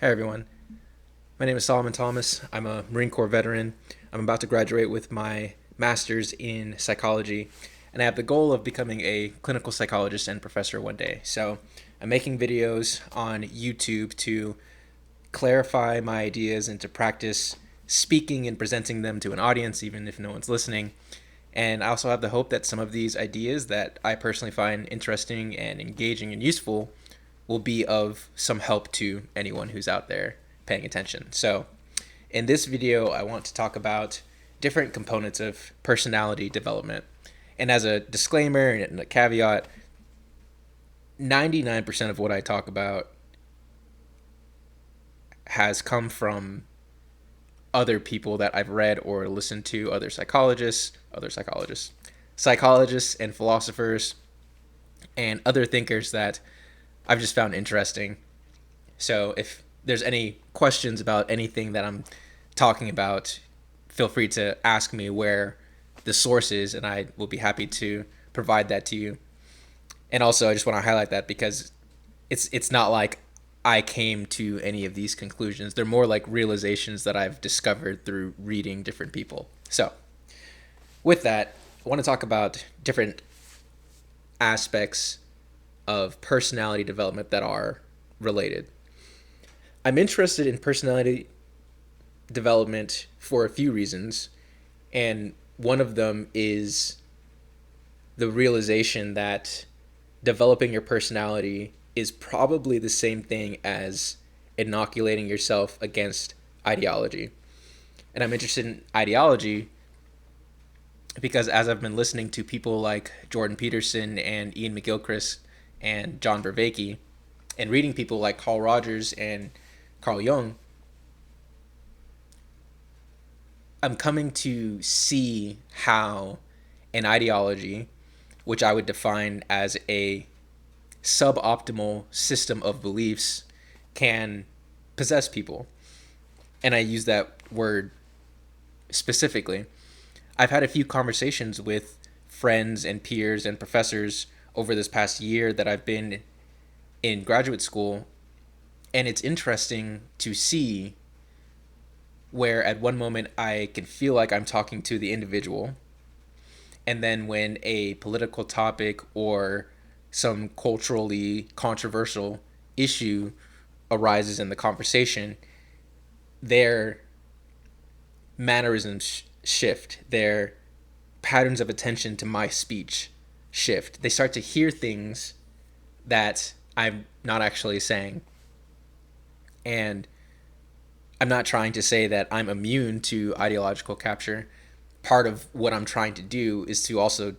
Hey everyone, my name is Solomon Thomas. I'm a Marine Corps veteran. I'm about to graduate with my master's in psychology, and I have the goal of becoming a clinical psychologist and professor one day. So I'm making videos on YouTube to clarify my ideas and to practice speaking and presenting them to an audience, even if no one's listening. And I also have the hope that some of these ideas that I personally find interesting and engaging and useful will be of some help to anyone who's out there paying attention. So, in this video, I want to talk about different components of personality development. And as a disclaimer and a caveat, 99% of what I talk about has come from other people that I've read or listened to, psychologists and philosophers, and other thinkers that I've just found interesting. So if there's any questions about anything that I'm talking about, feel free to ask me where the source is, and I will be happy to provide that to you. And also, I just want to highlight that because it's not like I came to any of these conclusions. They're more like realizations that I've discovered through reading different people. So, with that, I want to talk about different aspects of personality development that are related. I'm interested in personality development for a few reasons, and one of them is the realization that developing your personality is probably the same thing as inoculating yourself against ideology. And I'm interested in ideology because as I've been listening to people like Jordan Peterson and Ian McGilchrist and John Vervaeke, and reading people like Carl Rogers and Carl Jung, I'm coming to see how an ideology, which I would define as a suboptimal system of beliefs, can possess people. And I use that word specifically. I've had a few conversations with friends and peers and professors over this past year that I've been in graduate school, and it's interesting to see where at one moment I can feel like I'm talking to the individual, and then when a political topic or some culturally controversial issue arises in the conversation, their mannerisms shift, their patterns of attention to my speech shift. They start to hear things that I'm not actually saying. And I'm not trying to say that I'm immune to ideological capture. Part of what I'm trying to do is to also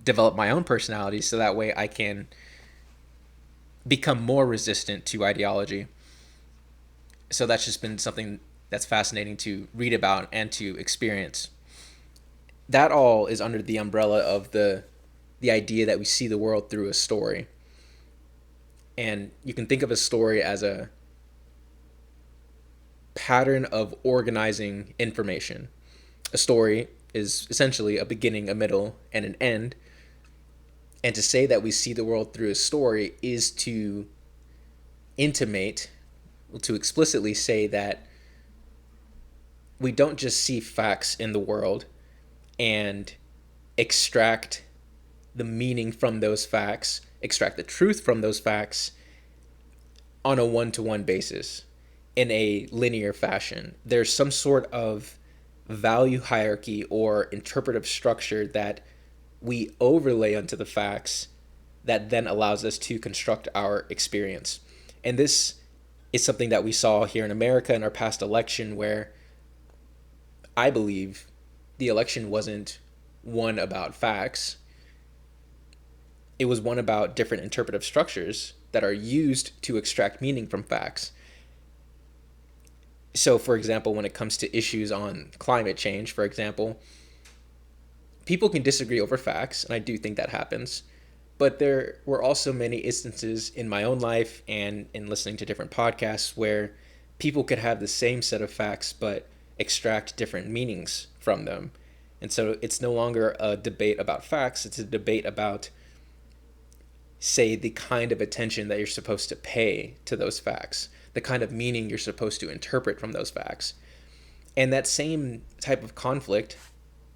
develop my own personality so that way I can become more resistant to ideology. So that's just been something that's fascinating to read about and to experience. That all is under the umbrella of the idea that we see the world through a story. And you can think of a story as a pattern of organizing information. A story is essentially a beginning, a middle, and an end. And to say that we see the world through a story is to intimate, to explicitly say that we don't just see facts in the world and extract the meaning from those facts, extract the truth from those facts on a one-to-one basis in a linear fashion. There's some sort of value hierarchy or interpretive structure that we overlay onto the facts that then allows us to construct our experience. And this is something that we saw here in America in our past election, where I believe the election wasn't one about facts. It was one about different interpretive structures that are used to extract meaning from facts. So, for example, when it comes to issues on climate change, for example, people can disagree over facts, and I do think that happens. But there were also many instances in my own life and in listening to different podcasts where people could have the same set of facts but extract different meanings from them. And so it's no longer a debate about facts, it's a debate about, say, the kind of attention that you're supposed to pay to those facts. the kind of meaning you're supposed to interpret from those facts. And that same type of conflict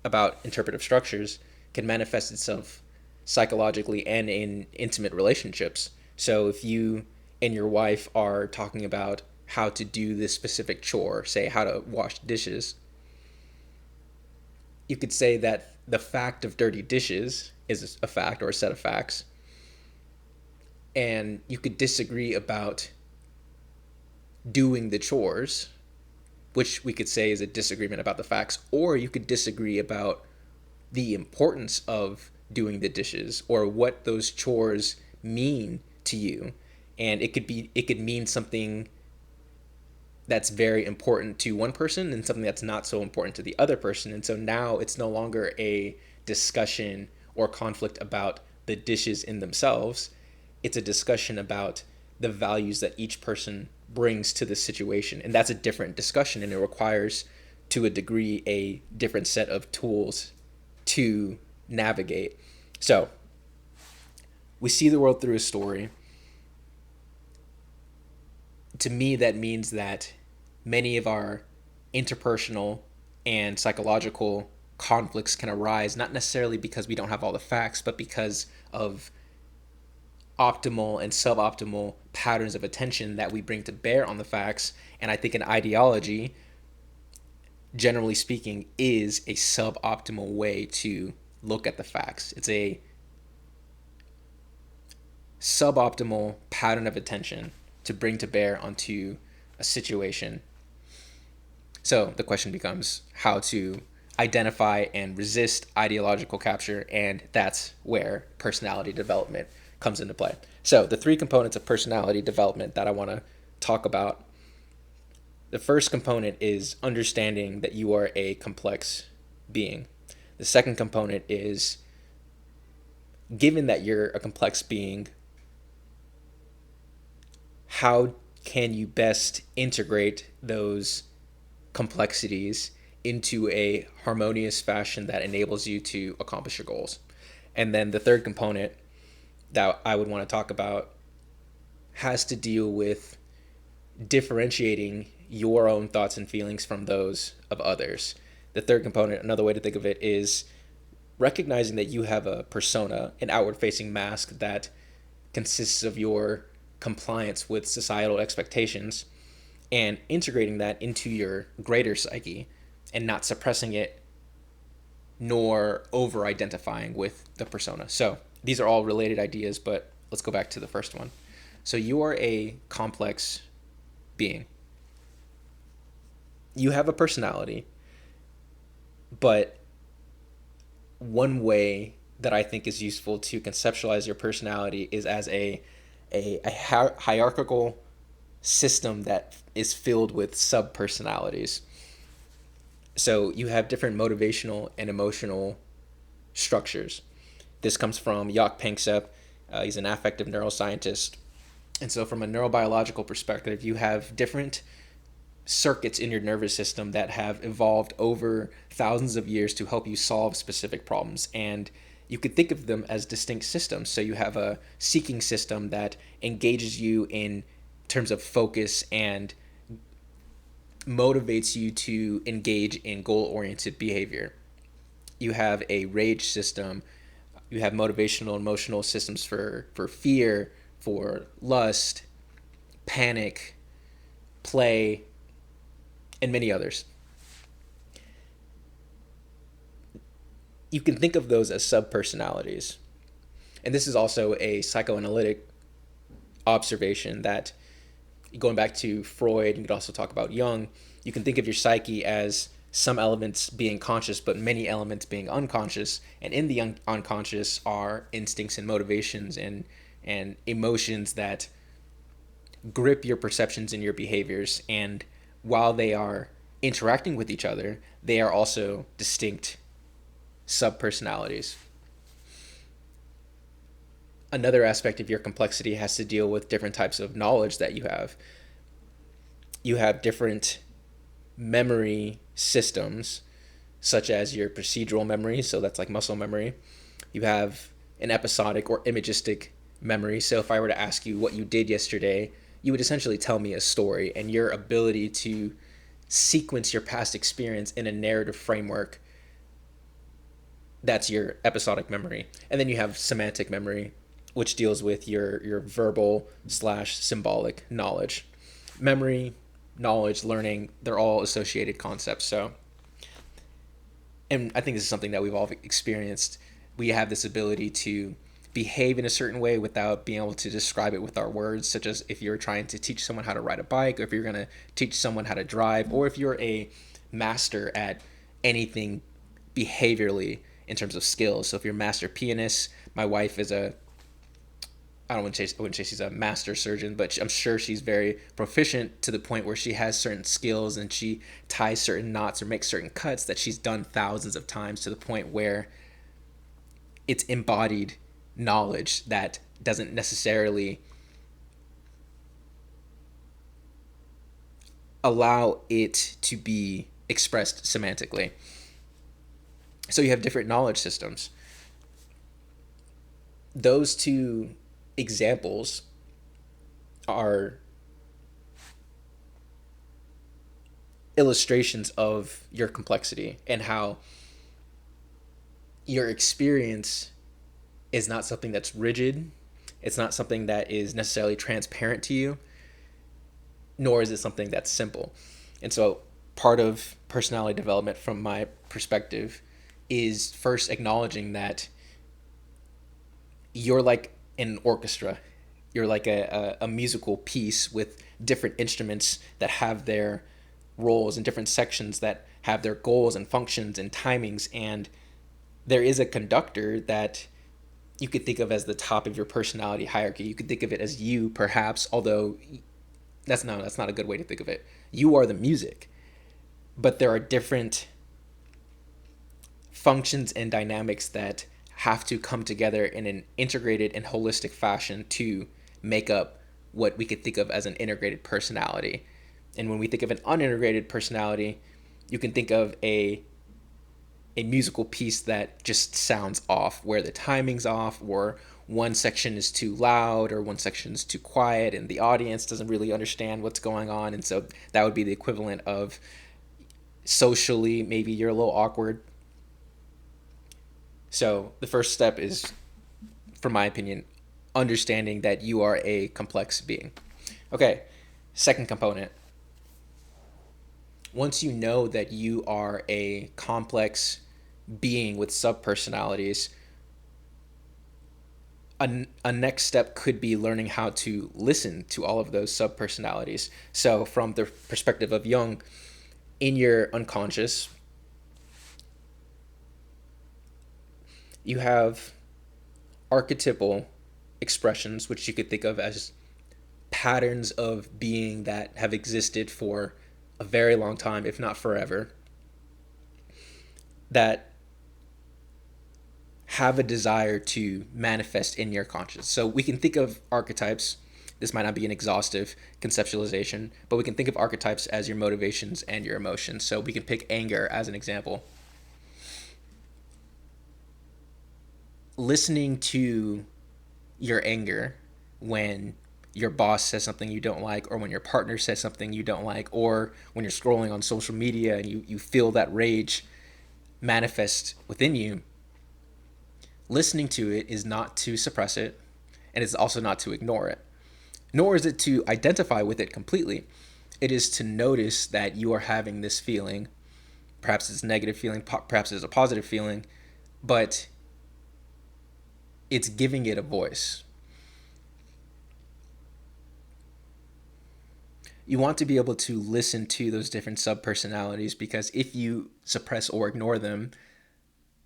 about interpretive structures can manifest itself psychologically and in intimate relationships. So if you and your wife are talking about how to do this specific chore, say how to wash dishes, you could say that the fact of dirty dishes is a fact or a set of facts. And you could disagree about doing the chores, which we could say is a disagreement about the facts, or you could disagree about the importance of doing the dishes or what those chores mean to you. And it could mean something that's very important to one person and something that's not so important to the other person. And so now it's no longer a discussion or conflict about the dishes in themselves. It's a discussion about the values that each person brings to the situation. And that's a different discussion, and it requires, to a degree, a different set of tools to navigate. So we see the world through a story. To me, that means that many of our interpersonal and psychological conflicts can arise, not necessarily because we don't have all the facts, but because of optimal and suboptimal patterns of attention that we bring to bear on the facts. And I think an ideology, generally speaking, is a suboptimal way to look at the facts. It's a suboptimal pattern of attention to bring to bear onto a situation. So the question becomes how to identify and resist ideological capture, and that's where personality development comes into play. So the three components of personality development that I want to talk about. The first component is understanding that you are a complex being. The second component is, given that you're a complex being, how can you best integrate those complexities into a harmonious fashion that enables you to accomplish your goals? And then the third component that I would want to talk about has to deal with differentiating your own thoughts and feelings from those of others. The third component, another way to think of it, is recognizing that you have a persona, an outward-facing mask that consists of your compliance with societal expectations, and integrating that into your greater psyche and not suppressing it nor over-identifying with the persona. So these are all related ideas, but let's go back to the first one. So you are a complex being. You have a personality, but one way that I think is useful to conceptualize your personality is as a hierarchical system that is filled with sub-personalities. So you have different motivational and emotional structures. This comes from Jock Panksepp. He's an affective neuroscientist. And so from a neurobiological perspective, you have different circuits in your nervous system that have evolved over thousands of years to help you solve specific problems. And you could think of them as distinct systems. So you have a seeking system that engages you in terms of focus and motivates you to engage in goal-oriented behavior. You have a rage system. You have motivational, emotional systems for fear, for lust, panic, play, and many others. You can think of those as subpersonalities. And this is also a psychoanalytic observation that, going back to Freud, you could also talk about Jung, you can think of your psyche as some elements being conscious, but many elements being unconscious. And in the unconscious are instincts and motivations and emotions that grip your perceptions and your behaviors. And while they are interacting with each other, they are also distinct subpersonalities. Another aspect of your complexity has to deal with different types of knowledge that you have. You have different memory systems, such as your procedural memory, so that's like muscle memory. You have an episodic or imagistic memory. So if I were to ask you what you did yesterday, you would essentially tell me a story, and your ability to sequence your past experience in a narrative framework, that's your episodic memory. And then you have semantic memory, which deals with your verbal slash symbolic knowledge. Memory, knowledge, learning, they're all associated concepts. So, and I think this is something that we've all experienced. We have this ability to behave in a certain way without being able to describe it with our words, such as if you're trying to teach someone how to ride a bike, or if you're going to teach someone how to drive, or if you're a master at anything behaviorally in terms of skills. So if you're a master pianist, my wife is a, I wouldn't say she's a master surgeon, but I'm sure she's very proficient to the point where she has certain skills and she ties certain knots or makes certain cuts that she's done thousands of times, to the point where it's embodied knowledge that doesn't necessarily allow it to be expressed semantically. So you have different knowledge systems. Those two examples are illustrations of your complexity and how your experience is not something that's rigid. It's not something that is necessarily transparent to you, nor is it something that's simple. And so part of personality development from my perspective is first acknowledging that you're like an orchestra. You're like a musical piece with different instruments that have their roles and different sections that have their goals and functions and timings. And there is a conductor that you could think of as the top of your personality hierarchy. You could think of it as you, perhaps, although that's not a good way to think of it. You are the music, but there are different functions and dynamics that have to come together in an integrated and holistic fashion to make up what we could think of as an integrated personality. And when we think of an unintegrated personality, you can think of a musical piece that just sounds off, where the timing's off, or one section is too loud or one section is too quiet and the audience doesn't really understand what's going on. And so that would be the equivalent of socially, maybe you're a little awkward. So the first step is, from my opinion, understanding that you are a complex being. Okay, second component. Once you know that you are a complex being with subpersonalities, a next step could be learning how to listen to all of those subpersonalities. So from the perspective of Jung, in your unconscious, you have archetypal expressions, which you could think of as patterns of being that have existed for a very long time, if not forever, that have a desire to manifest in your conscious. So we can think of archetypes. This might not be an exhaustive conceptualization, but we can think of archetypes as your motivations and your emotions. So we can pick anger as an example. Listening to your anger when your boss says something you don't like, or when your partner says something you don't like, or when you're scrolling on social media and you feel that rage manifest within you. Listening to it is not to suppress it, and it's also not to ignore it, nor is it to identify with it completely. It is to notice that you are having this feeling. Perhaps it's a negative feeling, perhaps it's a positive feeling, but it's giving it a voice. You want to be able to listen to those different subpersonalities, because if you suppress or ignore them,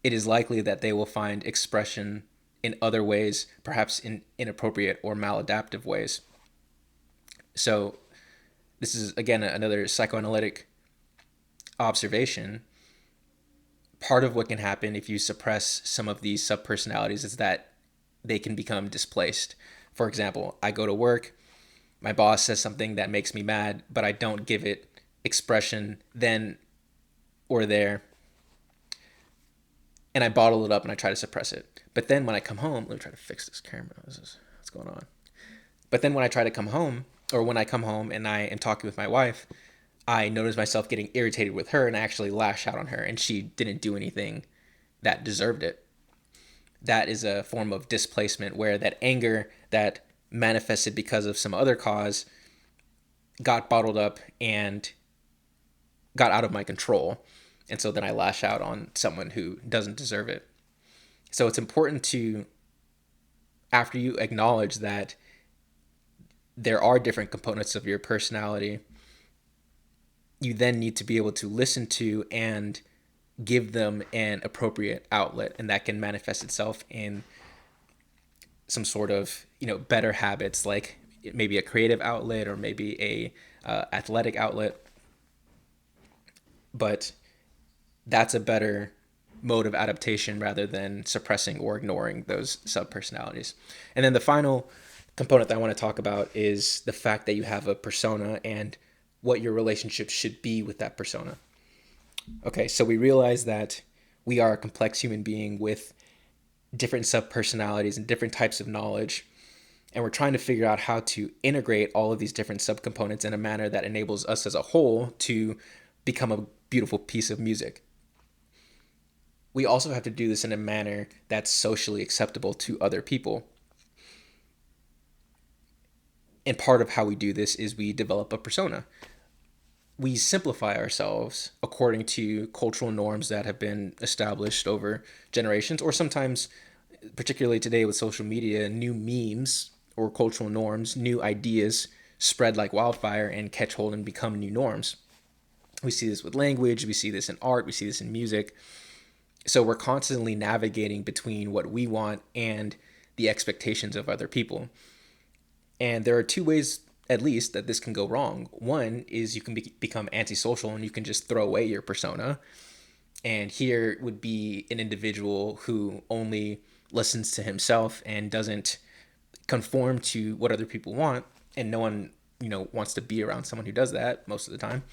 it is likely that they will find expression in other ways, perhaps in inappropriate or maladaptive ways. So this is, again, another psychoanalytic observation. Part of what can happen if you suppress some of these subpersonalities is that they can become displaced. For example, I go to work, my boss says something that makes me mad, but I don't give it expression then or there, and I bottle it up and I try to suppress it. But then when I come home, let me try to fix this camera. What's going on? But then when I try to come home, or when I come home and I am talking with my wife, I notice myself getting irritated with her and I actually lash out on her and she didn't do anything that deserved it. That is a form of displacement where that anger that manifested because of some other cause got bottled up and got out of my control. And so then I lash out on someone who doesn't deserve it. So it's important to, after you acknowledge that there are different components of your personality, you then need to be able to listen to and give them an appropriate outlet. And that can manifest itself in some sort of, better habits, like maybe a creative outlet or maybe a athletic outlet. But that's a better mode of adaptation rather than suppressing or ignoring those subpersonalities. And then the final component that I want to talk about is the fact that you have a persona and what your relationship should be with that persona. Okay, so we realize that we are a complex human being with different subpersonalities and different types of knowledge. And we're trying to figure out how to integrate all of these different subcomponents in a manner that enables us as a whole to become a beautiful piece of music. We also have to do this in a manner that's socially acceptable to other people. And part of how we do this is we develop a persona. We simplify ourselves according to cultural norms that have been established over generations, or sometimes, particularly today with social media, new memes or cultural norms, new ideas spread like wildfire and catch hold and become new norms. We see this with language, we see this in art, we see this in music. So we're constantly navigating between what we want and the expectations of other people. And there are two ways, at least, that this can go wrong. One is you can become antisocial and you can just throw away your persona. And here would be an individual who only listens to himself and doesn't conform to what other people want. And no one, wants to be around someone who does that most of the time.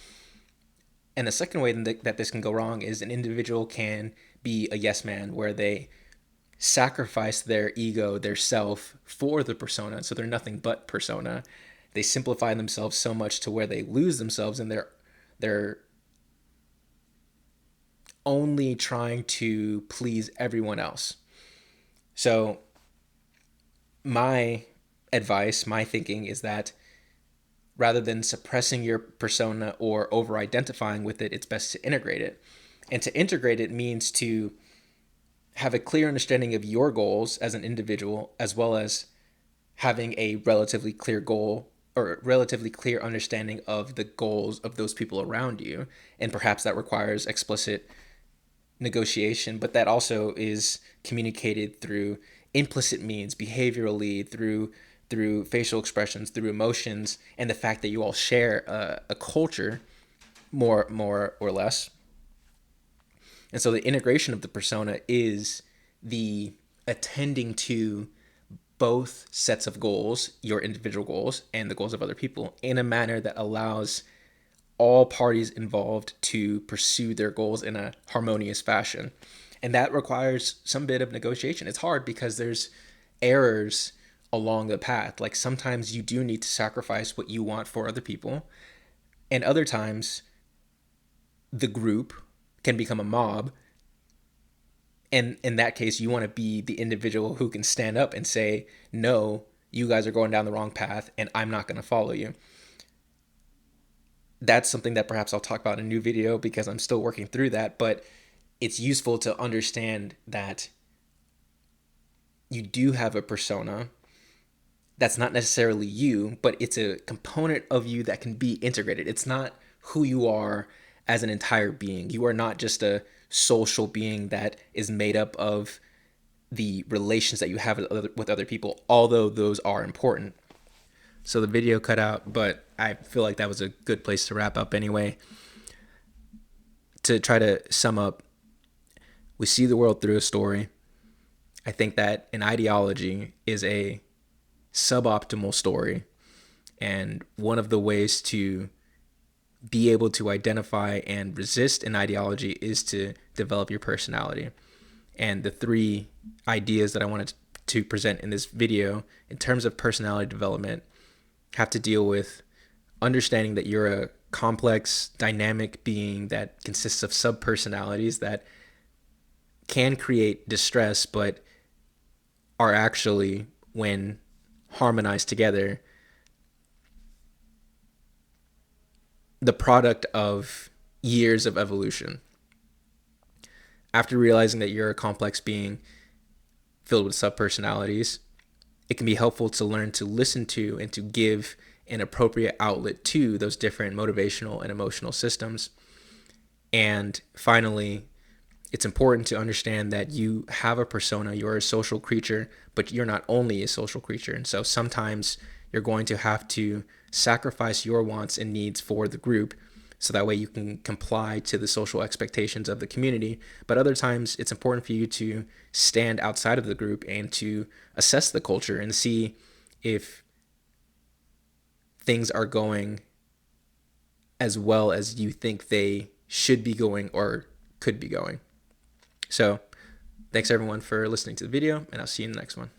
And the second way that this can go wrong is an individual can be a yes man, where they sacrifice their ego, their self, for the persona. So they're nothing but persona. They simplify themselves so much to where they lose themselves and they're only trying to please everyone else. So my advice, my thinking is that rather than suppressing your persona or over identifying with it, it's best to integrate it. And to integrate it means to have a clear understanding of your goals as an individual, as well as having a relatively clear goal or relatively clear understanding of the goals of those people around you. And perhaps that requires explicit negotiation, but that also is communicated through implicit means, behaviorally, through facial expressions, through emotions, and the fact that you all share a culture, more or less. And so the integration of the persona is the attending to both sets of goals, your individual goals and the goals of other people, in a manner that allows all parties involved to pursue their goals in a harmonious fashion. And that requires some bit of negotiation. It's hard because there's errors along the path. Like sometimes you do need to sacrifice what you want for other people. And other times the group can become a mob. And in that case, you want to be the individual who can stand up and say, no, you guys are going down the wrong path and I'm not going to follow you. That's something that perhaps I'll talk about in a new video because I'm still working through that, but it's useful to understand that you do have a persona that's not necessarily you, but it's a component of you that can be integrated. It's not who you are as an entire being. You are not just a social being that is made up of the relations that you have with other people, although those are important. So the video cut out, but I feel like that was a good place to wrap up anyway. To try to sum up, we see the world through a story. I think that an ideology is a suboptimal story. And one of the ways to be able to identify and resist an ideology is to develop your personality. And the three ideas that I wanted to present in this video in terms of personality development have to deal with understanding that you're a complex, dynamic being that consists of subpersonalities that can create distress, but are actually, when harmonized together, the product of years of evolution. After realizing that you're a complex being filled with subpersonalities, it can be helpful to learn to listen to and to give an appropriate outlet to those different motivational and emotional systems. And finally, it's important to understand that you have a persona, you're a social creature, but you're not only a social creature. And so sometimes you're going to have to sacrifice your wants and needs for the group so that way you can comply to the social expectations of the community. But other times it's important for you to stand outside of the group and to assess the culture and see if things are going as well as you think they should be going or could be going. So thanks everyone for listening to the video, and I'll see you in the next one.